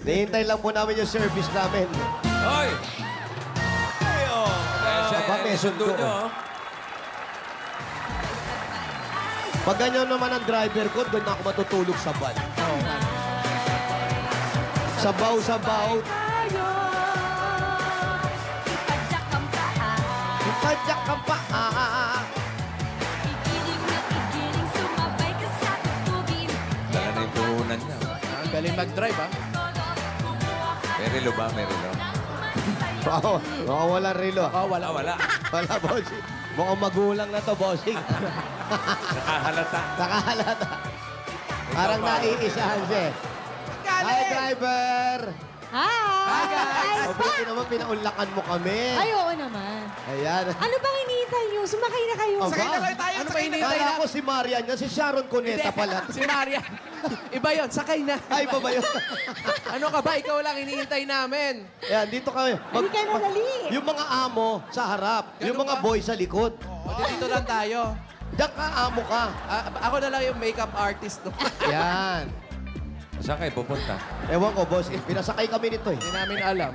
Nihintay lang po namin yung service namin. Hoy! Ayo. Aba, may sundo. sundo nyo. Pag ganyan naman ang driver ko, doon ako matutulog sa van. Sabaw-sabaw. Ipadyak ang paa. Ipadyak ka pa. Igiling na igiling, sumabay ka sa tugtugin. Dala na yung puhunan niya. Ang galing mag-drive, ha? Merilo ba? Merilo? Wow, mukhang walang relo. Oh, wala. Ah, wala. Wala, bossing. Mukhang magulang na to, bossing. Nakahalata. Nakahalata. Parang naiisahan siya. Hi, driver! Hi! O, buti naman pinaunlakan mo kami. Ay, oo naman. Ayan. Ano bang hinihintay niyo? Sumakay na kayo. Aba, Sakay na lang tayo. Ano ba sakay na hinihintay tayo. Kala ko si Marian yan, si Sharon Cuneta pala. Si Maria. Iba yon, sakay na. Ay, ba ba yun? Ano ka ba? Ikaw lang hinihintay namin. Ayan, dito kami. Hindi kayo madali. Yung mga amo sa harap, yung mga boy sa likod. O, dito lang tayo. Diyan ka, amo ka. Ako na lang yung makeup artist. No? Yan. Saan kayo pupunta? Ewan ko, boss. Pinasakay kami nito eh. Hindi namin alam.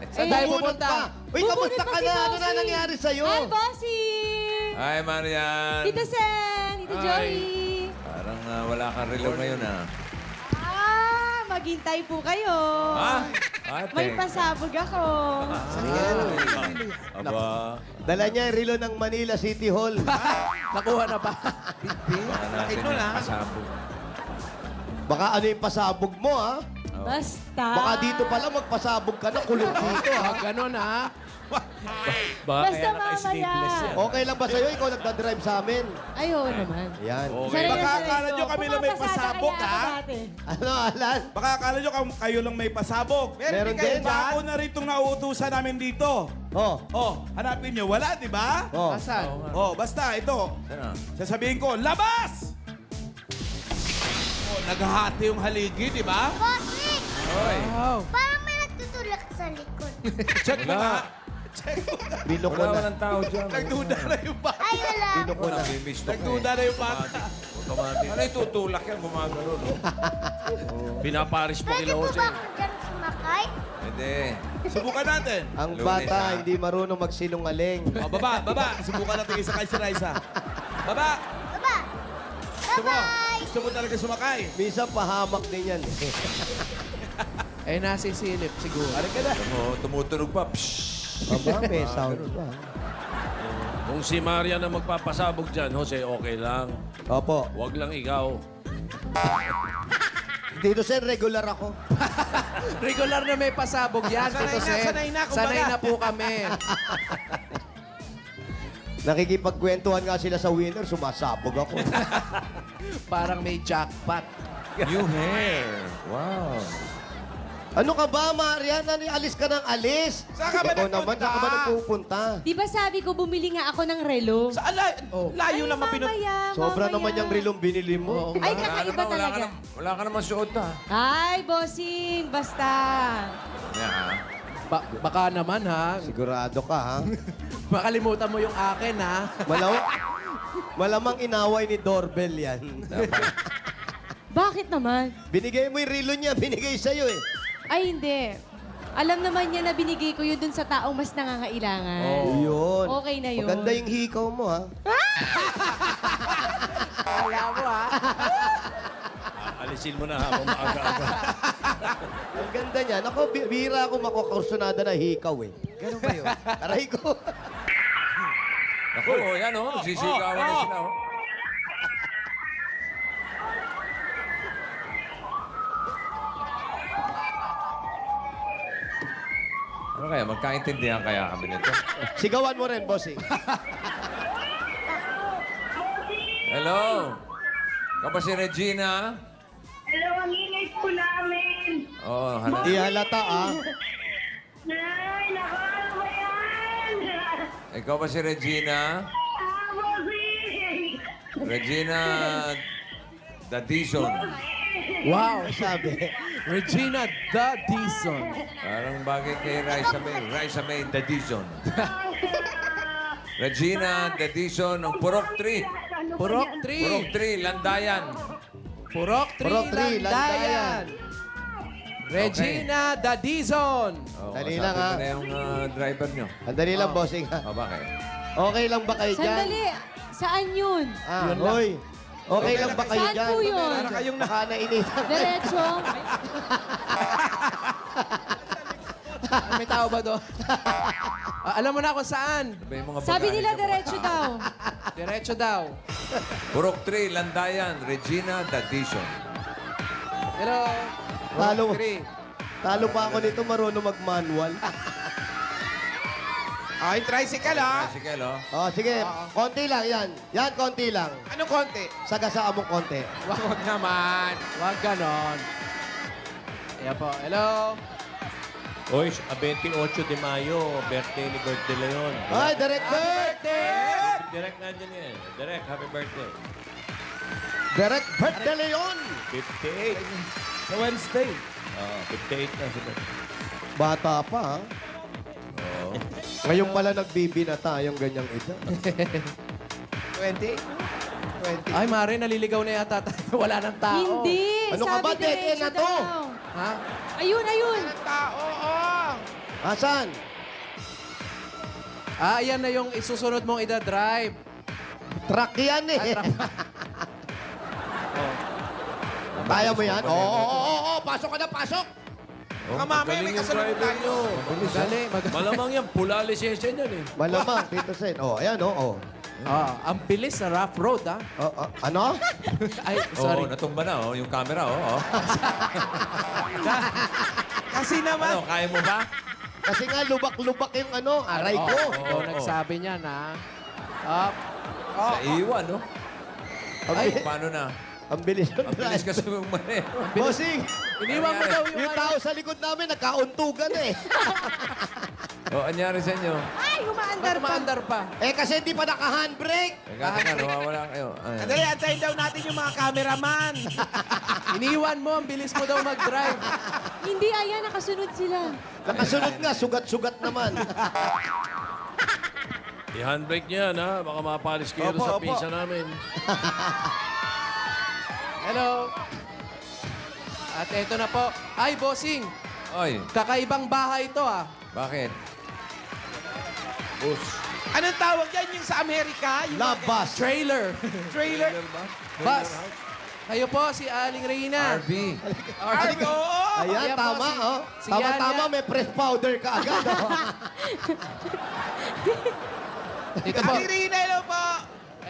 Saan Eh, tayo Bubunot pupunta? pa. Uy, Bubunot kamusta pa ka si na? Ano na Bossing. nangyari sa'yo? Hi, Bossing! Hi, Marian. Tita Sen, Tita Hi. Joey. Parang wala kang relo ngayon, ah. Maghintay po kayo. Ha? Ate. May pasabog ako. Aba, Dala niya yung relo ng Manila City Hall. Nakuha na ba? baka natin yung kasabog. Baka ano yung pasabog mo, ha? Basta. Baka dito pala magpasabog ka na, kulong dito, ha? Ganon, ha? Basta mamaya. Okay lang ba sa'yo? Ikaw nagdadrive sa amin. Ay, oo naman. Yan. Sanay na Baka sanay akala ko. nyo kami lang may Pumapasada pasabog, kaya ako ha? dati. Ano, Alan? Baka akala nyo kayo lang may pasabog. Meron din. Iba ako na rin itong nauutusan namin dito. Oh. Oh, hanapin nyo. Wala, di ba? Oh. Asan? Oh, basta ito. Saan? Sasabihin ko, labas! Oh, naghahati yung haligi, di ba? Bossing! Hoy. Wow. Parang may nagtutulak sa likod. Check mo Wala. na. Check mo na. Bino ko Wala, na. walang tao dyan. Nagduda na yung bata. Ay, wala. Bino ko na. Namimiss to Nagduda na yung bata. Ano yung tutulak yan? Gumagano, no? Pinaparis pa Pwede kila po Jose. ba ako dyan sumakay? Hindi. Subukan natin. Ang Lunes, bata ha? hindi marunong magsinungaling. Oh, baba. Subukan natin isa kay si Raisa. Baba. Baba! Bye-bye! Gusto mo talaga sumakay. Minsan pahamak din yan. Eh, nasisilip siguro. Ano ka na? Tumutunog pa. Pshhh. Aba, may sound pa. Kung si Maria na magpapasabog dyan, Jose, okay lang. Opo. Huwag lang ikaw. Dito sir, regular ako. Regular na may pasabog yan, Tito Sen. sanay na, kumbaga. Sanay na po kami. Nakikipagkwentuhan nga sila sa winner, sumasabog ako. Parang may jackpot. New hair. Wow. Ano ka ba, Marian? Alis ka ng alis. Saan ka ba Ikaw nagpunta? naman, saan ka ba nagpupunta? Di ba sabi ko bumili nga ako ng relo? Sa layo naman pinun... Sobra naman yung rilong binili mo. Oo. Ay, kakaiba talaga. Wala ka naman suot, ha? Ay, bossing, basta. Yeah. Baka naman, ha? Sigurado ka, ha? Makalimutan mo yung akin, ha? Malamang inaway ni Doorbell yan. Bakit naman? Binigay mo yung rilo niya, binigay sa'yo eh. Ay, hindi. Alam naman niya na binigay ko yun dun sa taong mas nangangailangan. Yun. Okay na yun. Maganda yung hikaw mo, ha? Wala mo, ha? Alisin mo na habang maaga-aga. Ang ganda niya. Ako, bira ako makukursunada na hikaw eh. Ganun ba yun? Aray ko. Ako, yan, oh. Sisigawan na sila, oh. Ano kaya? Magkaintindihan kaya kami nito? Sigawan mo rin, bossing. Hello? Ikaw ba si Regina? Hello, ang ingay po namin. Oo, oh, Di halata, ah. Ay, naku, ano ba yan? Ikaw ba si Regina? Bossing! Regina Dadison. Wow. Sabi. Regina the Dison. Parang bagay kay Raisa May. Raisa May Dadison. Regina Dadison ng Purok 3. Purok Purok 3. 3, Landayan. Purok 3, Purok 3, Landayan. Regina Dadizon. Oh, Dali kausapin lang, mo ha? na yung driver nyo. Andali lang, bossing. ha? O, bakit? Okay lang ba kayo dyan? Sandali, saan yun? Hoy. Okay lang ba kayo Saan dyan? po yun? Baka nainitan. Diretso. May tao ba doon? Alam mo na kung saan. Ano ba yung mga Sabi bagahe nila ng mga diretso tao? daw. Diretso daw. Purok 3, Landayan, Regina Dadizon. Hello. Talo. Three. Talo pa ako nito, marunong mag-manual. Ay, tricycle, ha? Tricycle, oh. Oh, sige. Konti lang, yan. Yan, konti lang. Anong konti? Sagasaan mong konti. Wag naman. Huwag ganon. Ayan po. Hello. Oy, 28 de Mayo, birthday ni Bert De Leon. Ay, director! Direct nandiyan yan. Direct, happy birthday. Direct Bert De Leon! 58. Sa Wednesday. 58 na si Bert. Bata pa, ha? Oo. Ngayon pala nagbibinata yung ganyang edad. 20? 20. Ay, Mare, naliligaw na yata tayo. Wala ng tao. Hindi. Ano ka Sabi ba? Dead end diretso na to. daw. Ha? Ayun, ayun. Tao, oh. Asan? Ayan na yung isusunod mong ida-drive. Truck yan eh. Kaya mo yan? Oo. Pasok ka na, pasok! Baka mamaya may Magaling yung kasunod driver tayo. nyo. Galing. Malamang yan, pula lisensya niyan eh. Malamang, Tito Sen. Oh, ayan, oh. Ang bilis sa rough road, ha? Ano? Ay, Oo, sorry. natumba na, oh. Yung camera, oh. Kasi naman. Ano, kaya mo ba? Kasi nga, lubak-lubak yung aray ko. Ikaw nagsabi niya na. Up. Sa iwan, no? Ang, Ay. bi- Paano na? ang bilis ng Ang bilis drive. kasi yung mali. Bossing, Iniwan mo daw yung yung tao sa likod namin, nagkauntugan eh. O, anyari sa inyo? Ay, umaandar pa. Maandar pa. Eh, kasi hindi pa naka-handbrake. Teka, nawawala kayo. Ay. Andali, antayin daw natin yung mga cameraman. Iniwan mo, ang bilis mo daw mag-drive. Hindi, ayan, nakasunod sila. Nakasunod nga, sugat-sugat naman. I-handbrake niya yan, ha? Baka mapalis kayo Opo, sa opo. pizza namin. Hello. At eto na po. Ay, bossing. Oy, Kakaibang bahay ito, ah. bakit? Bus. Anong tawag yan yung sa Amerika? Yung Love bus. Trailer. trailer. Bus. Kayo po, si Aling Reyna. RV. Ay, oo. Ayan, Ayan po, tama, si- oh. si Tama-tama, Yanya. may press powder ka agad, oh. Dito po. Ate Rina, hello po.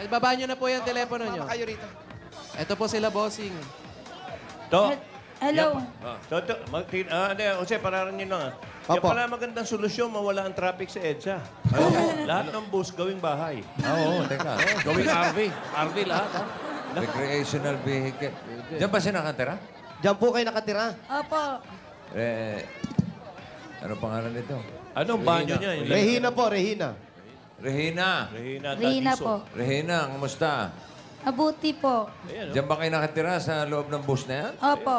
Baba nyo na po yung telepono nyo. Mama kayo rito. Ito po sila, bossing. To. Hello. Hindi, Jose, pararan nyo lang. Yan Opo. pala magandang solusyon, mawala ang traffic sa EDSA. Lahat ng bus gawing bahay. Oo, teka. Gawing RV. RV lahat, ha? Recreational vehicle. Diyan ba siya nakatira? Diyan po kayo nakatira. Opo. Ano pangalan nito? Anong banyo niya? Yung Rehina po, Rehina. Regina. Rehina Rina Tadiso. po. Regina, kamusta? Mabuti po. Ayan, Diyan ba kayo nakatira sa loob ng bus na yan? Opo.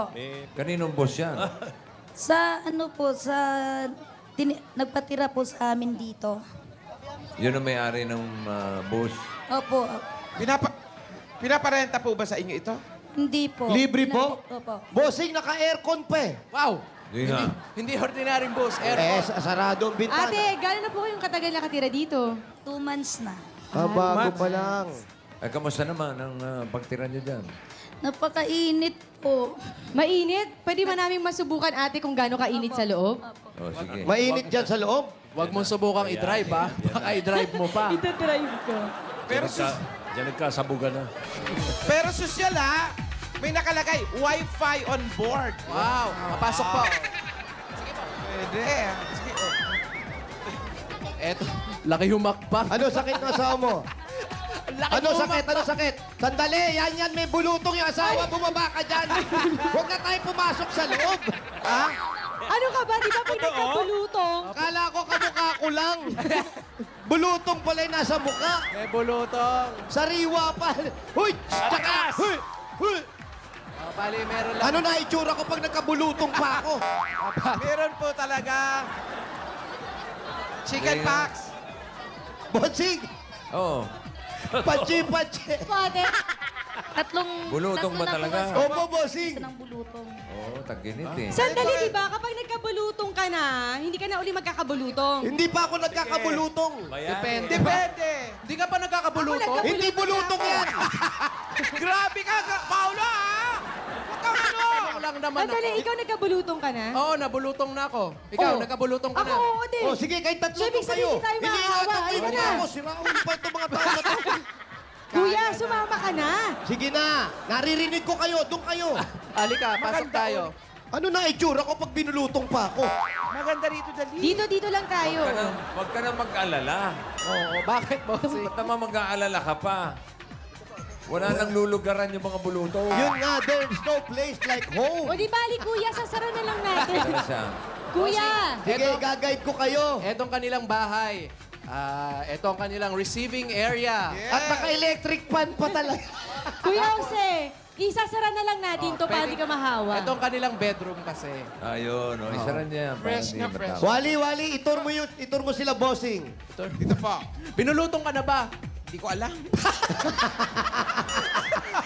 Kaninong bus yan? Sa ano po, nagpatira po sa amin dito. Yun ang may-ari ng bus. Opo, Pinaparenta po ba sa inyo ito? hindi po. Libre po? Opo. Bossing, naka-aircon pa eh. Wow! Hindi nga. Hindi ordinaryong bus. Eh, Airport. sarado ang bintana. Ate, gano'n na po kayong katagal nakatira dito? 2 months na. Bago pa lang. Ay, kamusta naman ang pagtira niyo dyan? Napakainit po. Mainit? Pwede ba namin masubukan, ate, kung gano'n kainit sa loob? Oh, sige. Mainit dyan sa loob. Huwag mong subukang i-drive, ha? Baka i-drive mo pa. Ito-drive ko. Pero, Diyan nagkasabugan na. pero sosyal ha, may nakalagay, Wi-Fi on board. Wow! Papasok po. Pwede. Sige. Eto, laki humakbang. Ano sakit ng asawa mo? Laki Ano sakit? humakbang. Ano sakit? Sandali, yan, may bulutong yung asawa. Bumaba ka dyan. Huwag na tayo pumasok sa loob. Ha? Ano ka ba? Di ba pag nagkabulutong? Kala ko kamukha ko lang. Bulutong pala yung nasa mukha. May bulutong. Sariwa pa. Huy! Tsaka! Huy! Huy! Bali, meron lang. Ano na itsura ko pag nagkabulutong pa ako? Meron po talaga. Chicken Sige. pox. Bossing! Oo. Pachi! Ate, Bulutong ba talaga? Opo, bossing. ng bulutong. Oo, tag-init eh. Sandali, di ba? Kapag nagkabulutong ka na, hindi ka na uli magkakabulutong. Hindi pa ako nagkakabulutong. Depende. Depende. Hindi ka pa nagkakabulutong? Ako Hindi bulutong yan. Grabe ka, Paolo, ha? Huwag kang ano! Tanong lang naman Sandali, ako. ikaw nagkabulutong ka na? Oo, nabulutong na ako. Ikaw, Oo. nagkabulutong ka Ako, na. oo din. O, sige, kahit tatlo So, ibig po kayo. sabihin, hindi tayo maahawa. Iniingatan Ayun ko na. ako. Siraun pa itong mga tao na to. Kuya, sumama ka na. Sige na. Naririnig ko kayo. Doon kayo. Halika, pasok tayo. Ano na itsura ko pag binulutong pa ako? Maganda rito, dali. Dito lang tayo. Huwag ka na mag-alala. Oo, bakit, bossing? Ba't naman mag-aalala ka pa? Wala nang lulugaran yung mga bulutong. Yun nga, there's no place like O home. di bali, kuya, sasara na lang natin. Tara siya. Kuya! Sige, gagayad ko kayo. Etong kanilang bahay. Ito ang kanilang receiving area. At naka-electric fan pa talaga. Kuya Jose, isasara na lang natin to para pwede- di ka mahawa. Ito ang kanilang bedroom kasi. Ayun, isa rin niya. Fresh na fresh. Wali, itur mo sila, bossing. Dito po. Binulutong ka na ba? Hindi ko alam.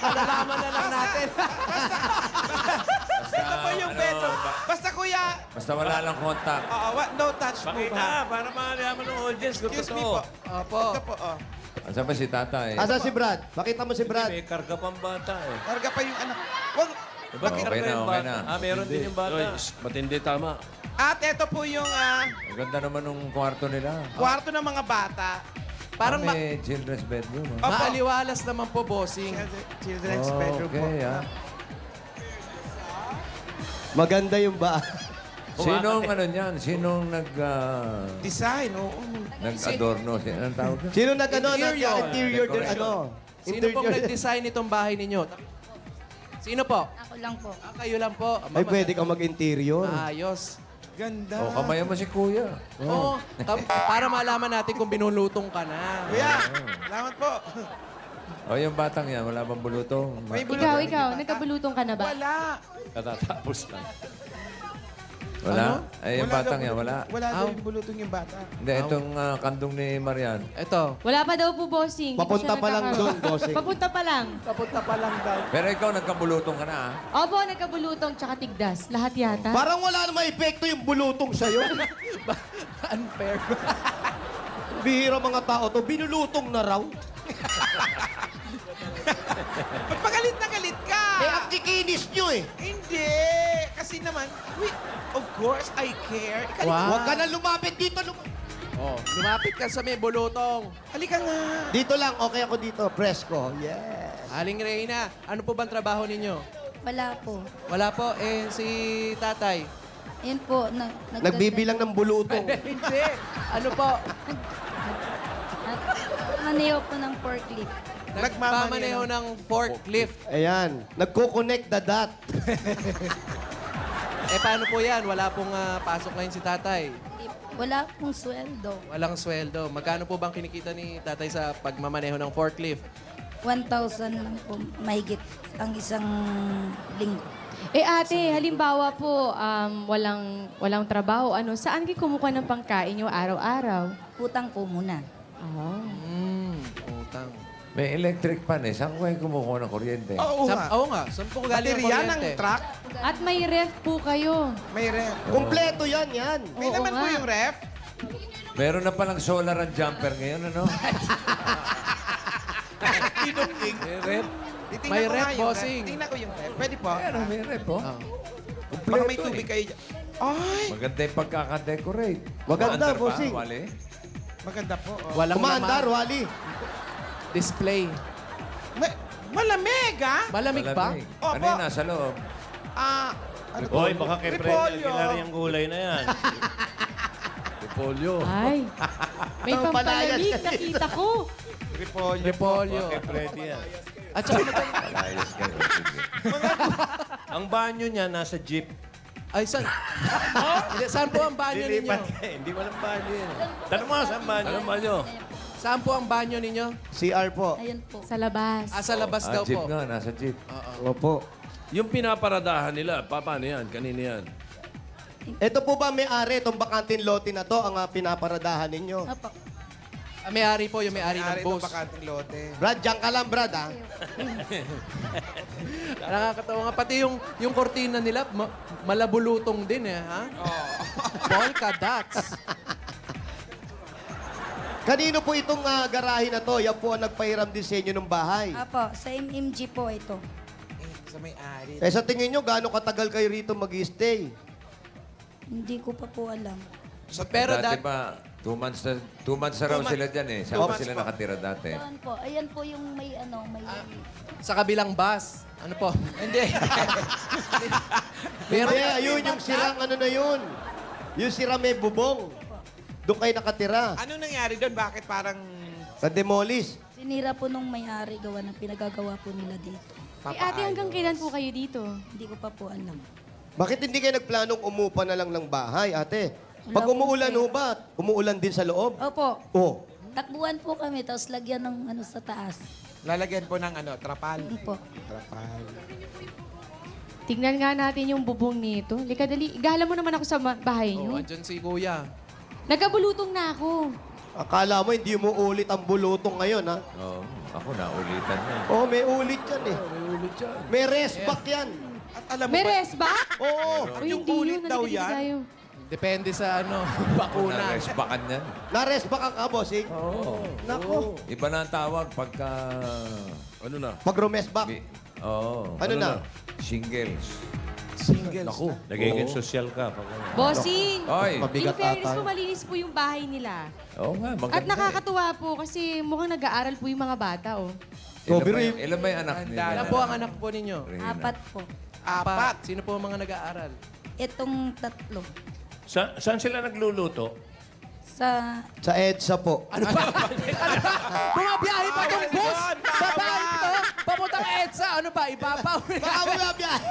Nalaman na lang natin. Ito po yung bedroom. Basta kuya, Basta wala lang kontak. no touch po Pakita, ba? para malaman ng audience kung Excuse me totoo. po. Opo. Ito po, oh. Asan ba si tatay? Asa si Brad? Pakita mo si Brad. May karga pang bata eh. Karga pa yung anak. Wag. Ba't Okay karga na, yung okay bata? na. Meron din yung bata. Oy, matindi tama. At ito po yung Ang ganda naman ng kwarto nila. kwarto ng mga bata. Parang May children's bedroom. ah. Opo. maaliwalas naman po, bossing. Children's bedroom po. Okay, ah. Maganda yung ba? Sinong ano niyan? Sinong Design, oo. nag-adorno? Anong tawag doon? Sino nag-ano? Interior. Interior din, Decoration. ano? Sino pong nag-design itong bahay ninyo? Sino po? Ako lang po. Kayo lang po. Ay, pwede kang mag-interior. Ayos. Ganda. O, kamayan mo si kuya. Oo. Para malaman natin kung binulutong ka na. Kuya, salamat po. O, yung batang yan, wala bang bulutong? May bulutong. Ikaw, nagkabulutong ka na ba? Wala. Katatapos lang. Wala? Ay, yung Wala batang daw yan, wala. Wala daw yung bulutong yung bata. Hindi, itong kandong ni Marian. Ito. Wala pa daw po, bossing. Hindi Papunta siya pa lang nagkakaroon. doon, bossing. Papunta pa lang. Papunta pa lang daw. Pero ikaw, nagkabulutong ka na, ah. Opo, nagkabulutong tsaka tigdas. Lahat yata. Parang wala namang epekto yung bulutong sa'yo. Unfair. Bihira mga tao to, binulutong na raw. Ba't pagalit na galit ka? Eh, ang kikinis nyo eh. Hindi. Kasi naman, of course, I care. Wow. Huwag ka na lumapit dito. Oh, lumapit ka sa may bulutong. Halika nga. Dito lang, okay ako dito. Presko. Yes. Aling Reyna, ano po bang trabaho ninyo? Wala po. Wala po, si tatay. Yan po. Nagbibilang ng bulutong. Hindi. Ano po? Maneho po ng forklift. Nagmamaneho ng forklift. Ayan. Nagko-connect the dot. Paano po yan? Wala pong pasok ngayon si tatay. Wala pong sweldo. Walang sweldo. Magkano po bang kinikita ni tatay sa pagmamaneho ng forklift? 1,000 lang po mahigit ang isang linggo. Eh ate, halimbawa po, walang trabaho, saan kayo kumukuha ng pangkain nyo araw-araw? Utang po muna. Oh. Utang. May electric pan eh. Saan ko kayo kumukuha ng kuryente? Oo nga. Oo nga. Saan po galing ang Baterya ng kuryente? truck, At may ref po kayo. may ref. Kompleto yan. May Oo naman po nga. yung ref. Meron na palang solar and jumper ngayon, ano? Tinukling. May rep. Titingnan May ko ref, nga yung bossing. Tingnan ko yung ref. Pwede po. Ano, may rep, oh. Oh. Baka may Kompleto tubig eh. kayo dyan. Ay, Maganda yung pagkakadecorate. Maganda, Maandar pa, bossing. Wally? maganda po. Oh. Walang Kumaandar, laman. Wally. Display. Malamig, ah? Malamig ba? Malamig. Opo. Ano yun, nasa loob? Ano po? Oy, baka kay Fred Repolyo. Aguilar yung gulay na yan. Repolyo. Ay, may Ang palayas pampalamig, kasi. nakita ko. Repolyo. Repolyo. Baka kay Fred yan. At saka ano bang... Ayos kayo. Sige. Ang banyo niya nasa jeep. Ay, saan? Hindi, saan po ang banyo ninyo? Dilipat ka eh. Hindi walang banyo yan. Tanong mo, saan banyo? Alam ba nyo? Saan po ang banyo ninyo? CR po. Ayun po. Sa labas. Sa labas daw Jeep po. nga, nasa jeep. Opo. Yung pinaparadahan nila, paano yan? Kanina yan? Ito po ba may-ari, itong bakantin lote na to, ang pinaparadahan ninyo? Opo. May-ari po, yung may-ari ng May-ari ng boss. bakanting lote. Brad, diyan ka lang, Brad, ha? Nakakatawa nga. Pati yung kortina nila, malabulutong din eh, ha? Polka dots. Kanino po itong garahe na to? Yan po ang nagpahiram din sa inyo ng bahay. Apo, sa MMG po ito. Sa may-ari. Eh, sa tingin nyo, gaano katagal kayo rito mag-stay? Hindi ko pa po alam. Pero Dati pa, 2 months na raw sila dyan eh. Saan pa sila nakatira dati? Saan po? Ayan po yung may ano, may... sa kabilang bus. Ano po? Hindi. Meron, Hindi, ayun, yung sirang ano na yun. Yung sira may bubong. Doon kayo nakatira. Ano nangyari doon? Bakit parang... Sa demolish. Sinira po nung may-ari gawa ng pinagagawa po nila dito. Eh, ate, hanggang kailan po kayo dito? Hindi ko pa po alam. Bakit hindi kayo nagplanong umupa na lang ng bahay, ate? Pag Wala po umuulan kayo. ho ba? Umuulan din sa loob? Opo, Oh. takbuhan po kami, tapos lagyan ng ano sa taas. Lalagyan po ng ano, trapal. Yun po. Trapal. Tignan nga natin yung bubong nito. Lika, dali. Igala mo naman ako sa bahay oh, niyo. andyan si Kuya. Nagkabulutong na ako. Akala mo hindi mo ulit ang bulutong ngayon, ha? Oo, ako naulitan na. Oh, may ulit yan eh. May rest back yan. At alam mo May ba, rest ba? Oo. Uy, yung hindi ulit yun. daw Nandito yan? tayo. Depende sa ano, bakuna. Na-respakan yan. Na-rest back ang bossing. Oo. Nako. Iba na ang tawag pagka... Ano na? Mag-rest back. Oo. Ano na? Shingles. singles Naku. na. Nagiging social ka. Pag, Bossing! Oy. In Mabigat fairness ata. po, malinis po yung bahay nila. Oo nga, maganda. At nakakatuwa po kasi mukhang nag-aaral po yung mga bata, oh. Ilan ba yung anak nila? Ilan po ang anak po ninyo? Rina? 4 po. Apat. Sino po ang mga nag-aaral? Itong 3. saan sila nagluluto? Sa... Sa EDSA po. Ano ba? Bumabiyahe pa tong bus! Babae to! Papuntang EDSA! Ano ba? Ibabaw? Baka mo na biyahe.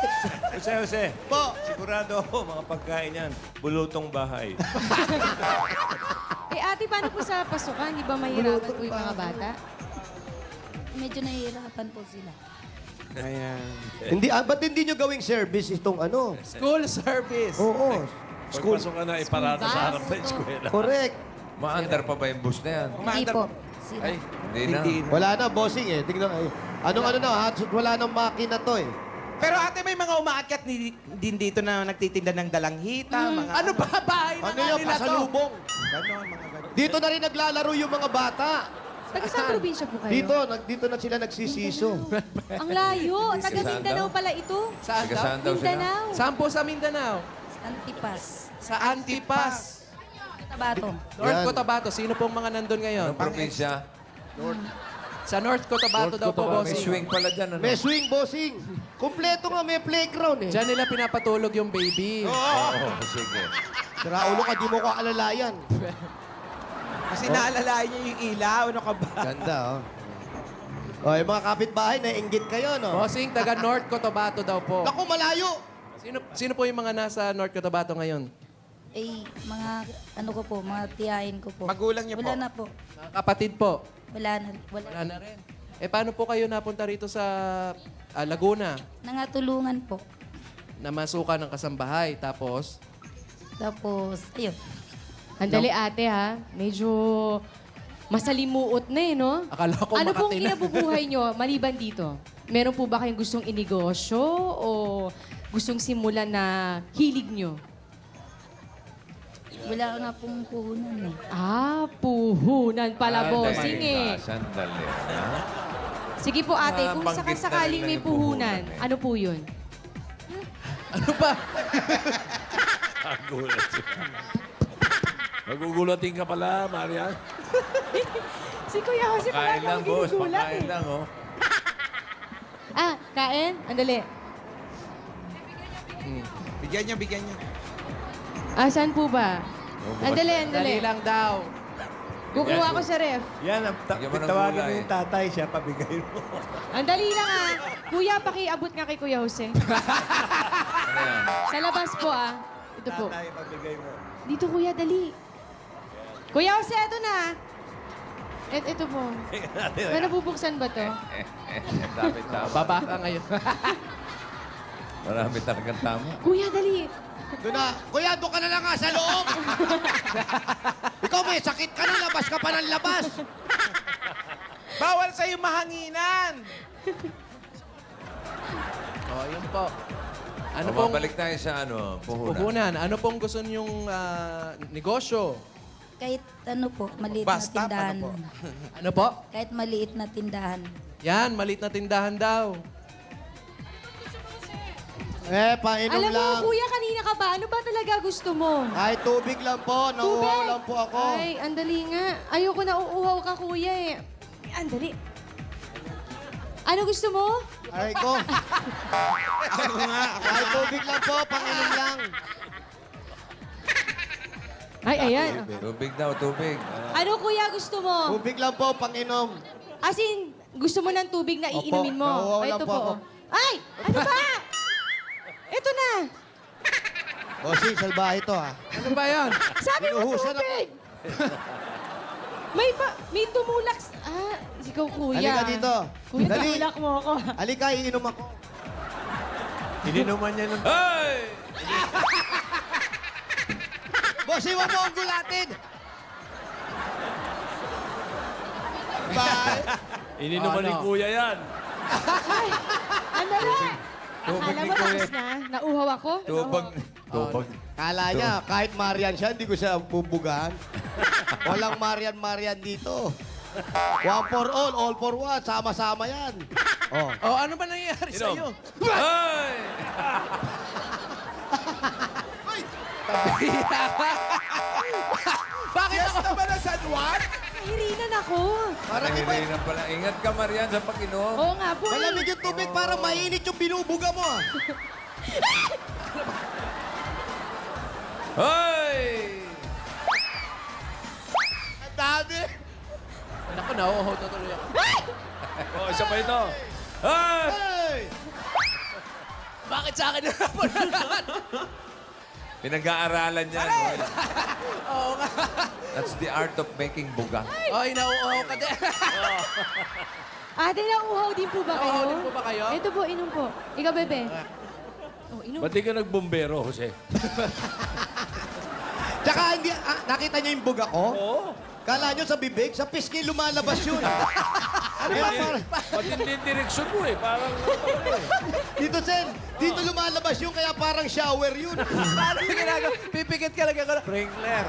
Jose, Po. sigurado ako, mga pagkain yan. Bulutong bahay. Eh, ate, paano po sa pasukan? Di ba mahirapan po yung mga bata? Medyo nahihirapan po sila. Ayan. Hindi, ba't hindi nyo gawing service itong ano? School service. Oo. Pagpasok ka na, iparada School sa bus. harap ng eskwela. Correct. Maandar pa ba yung bus na yan? Hindi po. Sila. Ay, hindi na. Hindi na. Wala na, bossing eh. Tingnan, ay. Anong ano na, wala nang makina to eh. Pero ate, may mga umaakyat din dito na nagtitinda ng dalanghita, mga... Ano ba? Bahay na Ano nga yung nila to. pasalubong? Ganon, mga ganon. Dito na rin naglalaro yung mga bata. Taga saan probinsya po kayo? Dito na sila nagsisiso. Ang layo. Taga Saan Mindanao daw? pala ito. Saan Taga daw? saan daw sila? Mindanao. Saan po sa Mindanao? Antipas. Sa Antipas. Tabato. North Yan. Cotabato. Sino pong mga nandun ngayon? Anong probinsya? Sa North Cotabato daw po, May bossing. swing pala dyan, ano? May swing, bossing. Kompleto nga, may playground eh. Diyan nila pinapatulog yung baby. Oo, sige. Sira ulo ka, di mo ko alalayan. Kasi naalalayan niya yung ilaw, ano ka ba? Ganda, oh. O, yung mga kapitbahay, naiinggit kayo, no? Bossing, taga North Cotabato daw po. Naku, malayo! Sino po yung mga nasa North Cotabato ngayon? Eh, mga ano ko po, mga tiyahin ko po. Magulang niyo Wala po? na po. Mga kapatid po. Wala na. Wala. Wala na rin. Eh, paano po kayo napunta rito sa Laguna? Nangatulungan po. Namasukan ng kasambahay. Tapos, Tapos, ayun. Andali, ate, ha? Medyo masalimuot na eh, no? akala ko Ano pong Makati na. kinabubuhay nyo maliban dito? Meron po ba kayong gustong inegosyo o gustong simulan na hilig nyo? Wala nga pong puhunan eh. Ah, puhunan pala, bossing eh. Sandali. Ha? Sige po, ate, kung Nabanggit na sakasakaling nila may yung puhunan, puhunan, eh. ano po yun? Ano ba? Magulat siya. Magugulatin ka pala, Marian. Si Kuya Jose pala Pagkain lang, boss. Pagkain lang, oh. Ah, kain? Andali. Bigyan niya, bigyan niya. Ah, saan po ba? Andali, Dali andali. lang daw. Kukuha ko sa ref. Yan, Bigyan mo ng tawagan gulay. mo yung tatay siya, pabigay mo. Andali lang ah. Kuya, pakiabot nga kay Kuya Jose. Ano yan? Sa labas po ah. Ito po. Tatay, pabigay mo. Dito kuya, dali. Kuya Jose, ito na. Ito po. May nabubuksan ba to? Dapat. Baba ka ngayon. Marami talagang tama. Kuya, dali. Doon na. Kuya, doon ka na lang nga sa loob. Ikaw may sakit ka na, labas ka pa ng labas. Bawal sa'yo mahanginan. Oh, yun po. Ano O, pong mabalik tayo sa puhunan. puhunan? Ano pong gusto niyong negosyo? Kahit ano po, maliit Basta, na tindahan. ano po? Ano po? Kahit maliit na tindahan. Yan, maliit na tindahan daw. Painom Alam mo, lang. kuya, kanina ka ba? Ano ba talaga gusto mo? Ay, tubig lang po. Nauuhaw lang po ako. Ay, andali nga. Ayoko na uuhaw ka, kuya eh. Andali. Ano gusto mo? Aray ko. Ako nga. Ay, tubig lang po. Panginom lang. Ay, ayan. Tubig daw, tubig. Ano, kuya, gusto mo? Tubig lang po, panginom. As in, gusto mo ng tubig na Opo, iinumin mo? nauuhaw Ay, lang ito po ako. Ay, ano ba? Ito na. Bossing, salbahe ito ha. Ano ba yan? Sabi mo Binuhusan ako. tubig. May tumulak. Ikaw, kuya. Halika dito. Kuya, Dali. tumulak mo ako. Halika, iinom ako. Ininuman niya ng... Hey! Bossing, huwag mo akong gulatin. Bye. Ininuman ni Ano? Kuya yan. Andali. Tubig Akala ni mo Kuya. tapos na? Nauhaw ako? Tubig. Tubig. Kala niya, kahit Marian siya, hindi ko siya bubugahan. Walang Marian dito. One for all for one. Sama-sama yan. Oh. Oh, ano ba nangyayari sa iyo? Hey! Bakit Yes ako? naman ang San Juan. Nahirinan ako. Parang iba. Nahihirapan pala. Ingat ka, Marian, sa pag-inom. Oo nga po. Malamig yung tubig para mainit yung binubuga mo. Ah. Hey! Ang dami. Naku, nauuhaw na tuloy ako. Oh, isa pa ito. Hey! Hey! Bakit sa akin na Pinag-aaralan niya. Oo nga. That's the art of making buga. Oy, nauuhaw ka din. Ate, nauuhaw din po ba kayo? Nauuhaw din po ba kayo? Ito po, inom po. Ikaw, bebe. Oh, inom. Ba't di ka nagbombero, Jose? Tsaka hindi, nakita niyo yung buga ko? Oo. Kala niyo sa bibig, sa pisngi lumalabas yun. Ano ba? Matindi yung direksyon mo eh. Parang Dito, Sen, dito lumalabas yun, kaya parang shower yun. Paano yung ginagawa? Pipikit ka lang ako. Sprinkler.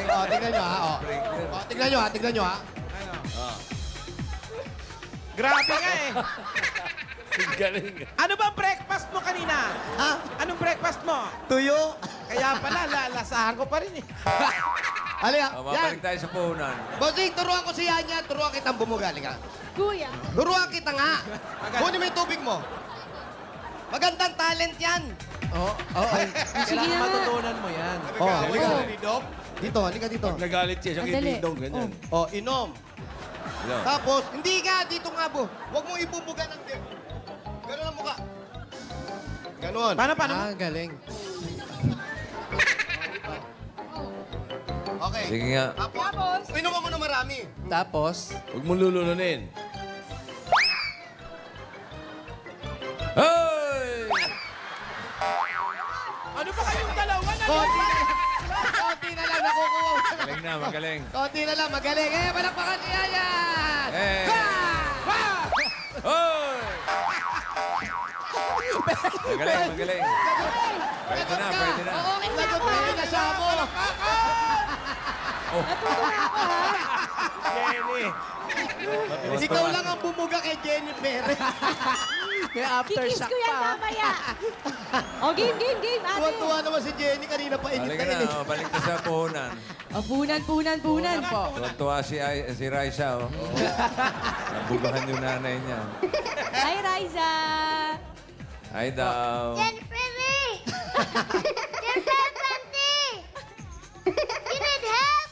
Oh, tingnan nyo, ha? Oh. Sprinkler. Oh, tingnan nyo, ha? Tingnan nyo, ha? Grabe nga eh. galing. Ano bang breakfast mo kanina? Ha? Anong breakfast mo? Tuyo? Kaya pala, lalasahan ko pa rin eh. Halika, Oh, yan. mabalik tayo sa puhunan. Bossing, turuan ko si Yanya. Turuan kitang bumuga. Halika. Kuya. Turuan kita nga. Kunin mo yung tubig mo. Magandang talent yan. Oo, oo. Sige Kailangan na. matutunan mo yan. Oh, Halika. halika. Dito, halika dito. Nagalit siya, siya Andali. kay Dong, ganyan. Oh, inom. Hello. Tapos, hindi nga, dito nga, bo. Huwag mo ibubuga ng Ganon ang mukha. Ganon. Paano? Galing. Okay. Sige nga. Tapos, inom mo na marami. Tapos, Huwag mo lulununin. Hey! Ano ba kayong dalawa na Konti na lang, nakukuha. Magaling na, magaling. Konti na lang, magaling. Eh, palakpakan si Yaya! Hey! Hoy! Magaling, magaling. Pwede na, pwede na. Oo, okay na Lagot ako, na ha? yung kasama. Natutuwa ako, ha? Jenny. Ikaw lang ang bumuga kay Jennifer. may Kikis aftershock ko yan pa. mamaya. O, game, ate. Tuwa-tuwa naman si Jenny. Kanina pa init Halika na na, init. oh, balik na sa puhunan. O, punan po. Tuwa si Raisa, oh. Nabugahan yung nanay niya. Hi, Riza. Hi daw. Jennifer me! Jennifer Santi! You need help?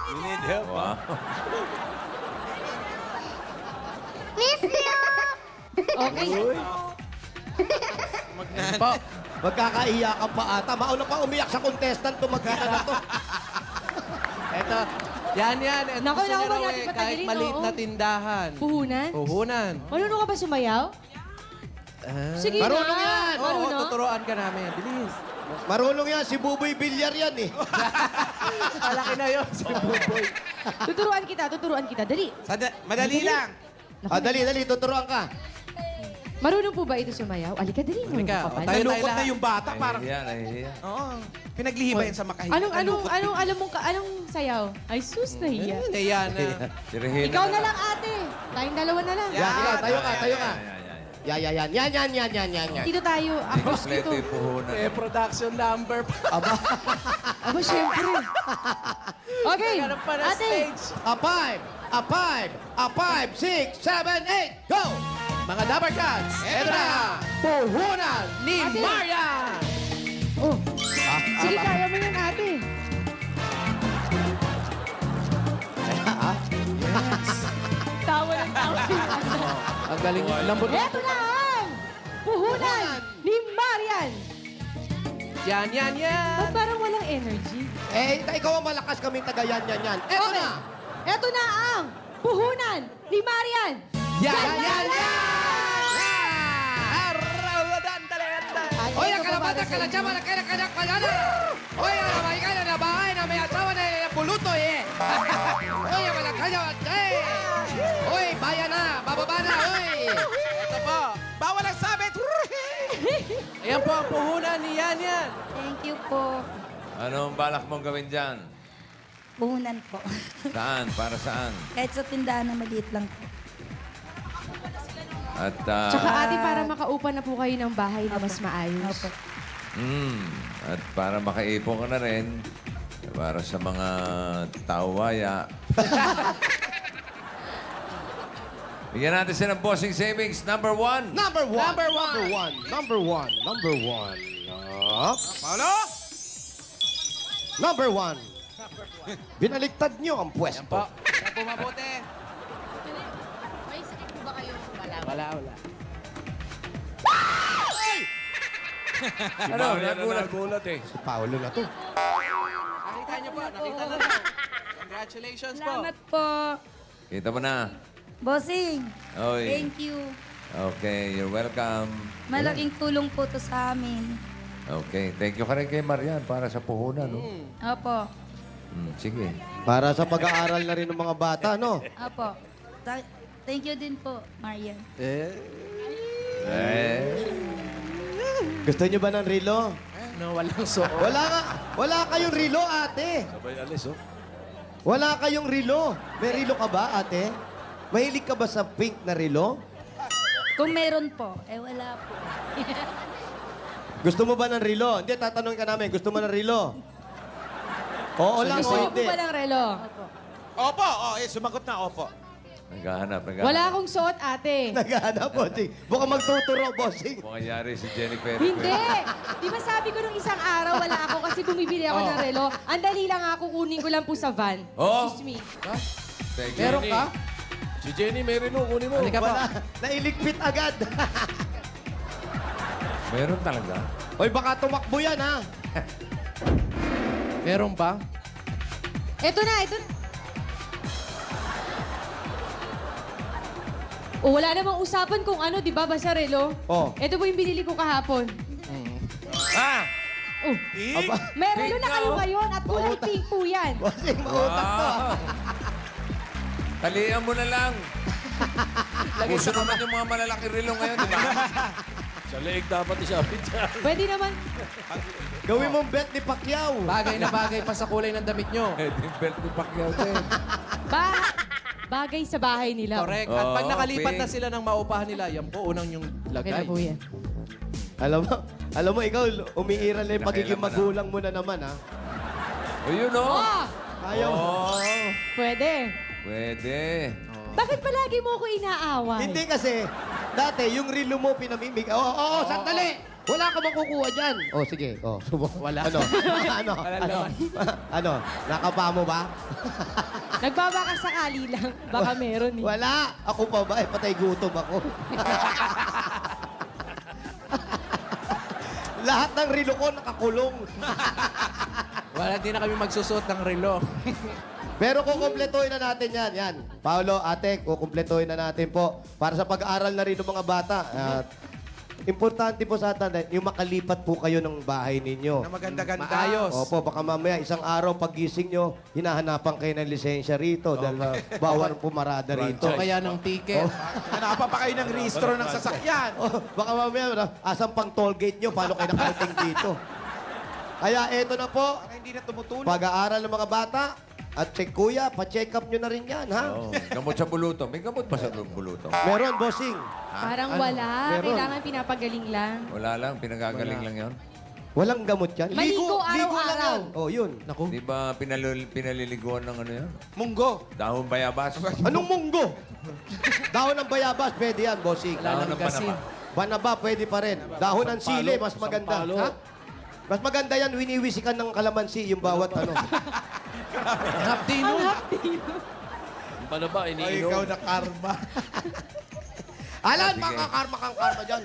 You need help, Wow. Miss you! Okay. Po. Magkakaiyakan pa ata. Mauna pa umiyak sa contestant to magkita na to. Eto. Yan. At Naku, gusto niyo naku, raw wag natin kahit patagalin, maliit oo. na tindahan. Puhunan? Puhunan. Marunong ka ba sumayaw? Sige Marunong na. yan. Oo, Marunong? tuturuan ka namin. Bilis. Marunong yan, si Buboy Villar yan eh. Malaki na yun, si Buboy. Tuturuan kita. Dali. Madali lang. Dali, tuturuan ka. Marunong po ba ito sumayaw? Alika, dali. Halika, Kapal. tayo Nalukot na lahat. yung bata. Parang, Nahihiya. oo. Pinaglihiba yan sa makahiya. Anong sayaw? Ay, sus, nahiya. Ayan na. Si Regina Ikaw na lang, ate. Tayong dalawa na lang. Yan, ikaw, tayo ka. Yan. Dito tayo. Across dito. Kompleto yung puhunan. Production number. Aba, syempre. Okay, Naghanap pa ng ate. stage. A 5, 6, 7, 8, go! Mga Dapper Cats, eto na, puhunan ni Ate. Marian! Oh. Sige, kaya mo yan, ate. Tawa ng tawa. Ang galing niya. Lambot. Eto na ang puhunan ni Marian. Yan. Ba't parang walang energy? Ikaw ang malakas kaming taga yan. Eto Okay. na! Eto na ang puhunan ni Marian. Yan! Oy, ang kalabata, kalachama, kalachama. Oy, ang maikana na bahay na may asawa na puluto eh. Oy, ang malakanya, Oy, bayan na, bababa na, oy. Ito po. Bawal ang sabit. Ayan po ang puhunan ni Yan. Thank you po. Anong balak mong gawin dyan? Puhunan po. Saan? Para saan? Kahit sa tindahan na maliit lang po. At, Tsaka ate, para makaupa na po kayo ng bahay na mas maayos. Opo. at para makaipon ka na rin, para sa mga tawaya. Bigyan natin sila ng bossing savings. Number 1. Number one. Paolo? Number 1. Binaliktad nyo ang pwesto. Yan po mabuti. Wala. Si Marian na nagulat eh. Si Paolo na to. Nakita niyo po. Nakita na lang. Congratulations po. Salamat po. Kita mo na. Bossing, Oy. thank you. Okay, you're welcome. Malaking tulong po to sa amin. Okay, thank you ka rin kay Marian para sa puhunan. No? Opo. Sige. Para sa pag-aaral na rin ng mga bata, no? Opo. Thank you din po, Marian. Gusto nyo ba ng relo? No, walang suot. Wala kayong relo, ate. Sabay alis, oh. Wala kayong relo. May relo ka ba, ate? Mahilig ka ba sa pink na relo? Kung meron po, wala po. Gusto mo ba ng relo? Hindi, tatanungin ka namin. Gusto mo ng relo? Oo lang Gusto o niyo po hindi. ba ng relo? Opo. Sumagot na opo. Naghahanap. Wala akong suot, ate. Naghahanap, bossing. Baka magtuturo, bossing. Mangyayari si Jennifer. Hindi. Di ba sabi ko nung isang araw, wala ako kasi bumibili ako ng relo. Ang dali lang ako, kunin ko lang po sa van. Oh. Excuse me. Thank you. Meron ka? Si Jenny, may relo. Kunin mo. Halika po. Wala. Nailigpit agad. Meron talaga. Hoy, baka tumakbo yan, ha? Meron ba? Ito na. O, wala namang usapan kung ano, di ba, basta relo? Oh. Ito po yung binili ko kahapon. Ah! Oh, Aba, may relo na kayo Ikaw. ngayon at kulay pink po yan. bossing, mautak to. Wow! Talian mo na lang. Puso naman yung mga malalaki relo ngayon, di ba? Sa leeg dapat isabit dyan. Pwede naman. Gawin mong bet ni Pacquiao. Bagay na bagay pa sa kulay ng damit nyo. Eh, di belt ni Pacquiao din. Bagay sa bahay nila. Correct. At pag Oo, nakalipat na pink. sila ng maupahan nila, yan po unang yung Ito lagay. po yan. Alam mo, ikaw, umiiral na yung pagiging Nakailaman, magulang mo na naman, ha? O yun, o. Oh, Ayaw. Oh, pwede. pwede. Bakit palagi mo ako inaaway? Hindi kasi, dati, yung relo mo pinamimig. Oo, sandali! Wala ka makukuha dyan. Oh, sige. Oh, subok. Wala. Ano? Ano? Nakapa mo ba? Nagbabaka sakali lang. Baka meron eh. Wala. Ako pa ba? Patay gutom ako. Lahat ng relo ko nakakulong. Wala din na kami magsusuot ng relo. Pero kukumpletuhin na natin yan. Yan. Paolo, ate, kukumpletuhin na natin po. Para sa pag-aaral na rin ng mga bata. At importante po sa atin, yung makalipat po kayo ng bahay ninyo. Na maganda-ganda. Maayos. Opo, baka mamaya isang araw pagising nyo, hinahanapan kayo ng lisensya rito dahil bawal pumarada rito. O kaya ng ticket. Hanapan pa kayo ng rehistro ng sasakyan. Oh, baka mamaya, asan pang toll gate nyo, paano kayo nakarating dito? Kaya eto na po, Baka hindi na tumutulog. pag-aaral ng mga bata, at check kuya, pa-check up nyo na rin yan, ha? Oh, gamot sa buluto. May gamot pa sa buluto? Meron, bossing. Parang wala. Meron. Kailangan pinapagaling lang. Wala lang, pinagagaling lang yon. Walang gamot yan. Maligo Ligo lang araw-araw. yan. Oh, yun. Naku. Di ba pinaliliguan ng ano yan? Munggo. Dahon bayabas. Anong munggo? Dahon ng bayabas, pwede yan, bossing. Dahon ng ng gasin. panaba. Banaba, pwede pa rin. Dahon ng sili, mas maganda. Ha? Mas maganda yan, winiwisikan ng kalamansi, yung bawat ano. Hapdino. Ang pala ba, Ay, iniinom? ikaw na karma. Alan, Sige. makakarma kang karma dyan.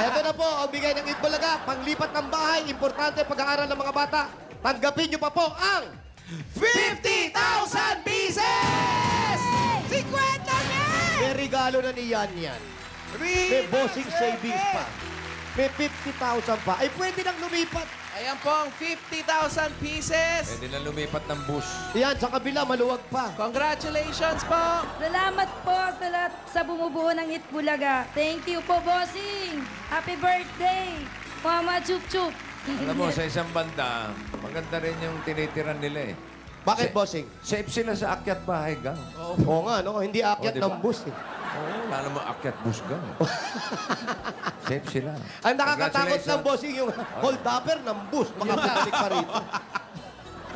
Ito na po, ang bigay ng Itbulaga, panglipat ng bahay, importante pag-aaral ng mga bata. Tanggapin nyo pa po ang 50,000 pieces! 50 mil! may regalo na ni Yan Yan. May bossing savings pa. May 50,000 pa. Ay, pwede nang lumipat. Ayan po ang 50,000 pieces. Pwede na lumipat ng bus. Yan, sa kabila, maluwag pa. Congratulations po. Salamat po sa lahat sa bumubuo ng Itbulaga. Thank you po, bossing. Happy birthday, Mama Chup Chup. Alam mo, sa isang banda, maganda rin yung tinitiran nila eh. Bakit, bossing? Safe sila sa akyat bahay gang. Oo nga, no? Hindi akyat Oh, diba? ng bus eh. Oo, wala namang akyat bus gang. Safe sila. Ang nakakatakot ng Congratulations. bossing yung hold-upper ng bus. Baka bumalik pa rito.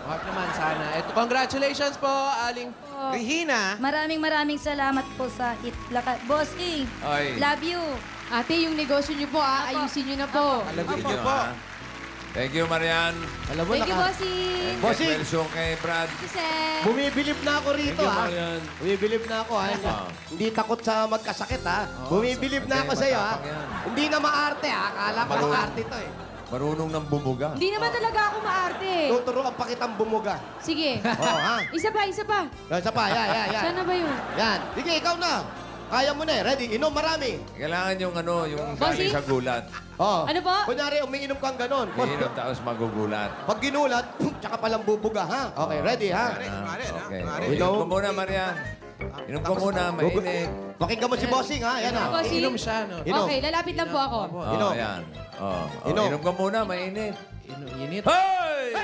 Wag naman sana. Ito, congratulations po, Aling Regina. Maraming salamat po sa Itbulaga. Bossing, Ay. love you. Ate, yung negosyo niyo po, ayusin niyo na po. Thank you, ha? Thank you, Marian. Alam mo, Thank you, bossing. Bossing. Get well soon kay Brad. Kisek. Bumibilib na ako rito, Thank you, ha? Marian. Bumibilib na ako, ha? Hindi takot sa magkasakit, ha? Bumibilib na Hindi, ako sa'yo, ha? matapang yan. Hindi na maarte, ha? Akala ko Marunong. maarte to, eh. Marunong ng bumuga. Hindi naman talaga ako maarte. Tuturuan pa kitang bumuga. Sige. Oo, ha? Isa pa, isa pa. Isa pa, yan. Sana ba yun? Yan. Sige, ikaw na. Kaya mo na, eh. Ready? Inom marami. Kailangan yung ano, yung Bossy? galing sa gulat. Oh. Ano po? Kunyari, umiinom kang ganon. Iinom tapos magugulat. Pag ginulat, tsaka palang bubuga, ha? Okay, ready, ha? Yan na. Marian, ha? Okay. Marian. Inom ko muna, Marian. Inom ko muna, mainit. Pakinggan mo si Bossing, ha? Yan, ha? Bossing? Inom siya, no? Inom. Okay, lalapit lang po ako. Oh, Inom. yan. Oh, Inom. inom ko muna, mainit. Init. Hoy!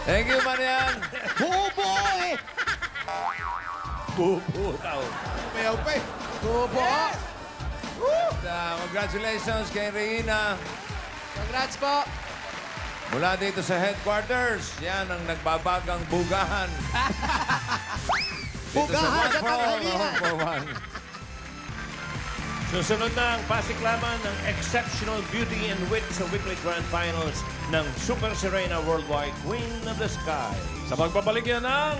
Thank you, Marian. Bubo, eh! Bubo daw. Mayaw pa eh. Bubo. Congratulations kay Regina. Congrats po. Mula dito sa headquarters, yan ang nagbabagang bugahan. Dito Bugahan sa One for All, tanghalian. One for One. Susunod na ang pasiklaman ng exceptional beauty and wit sa weekly grand finals ng Super Serena Worldwide Queen of the Sky. Sa pagbabalik yan ng...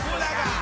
Bulaga!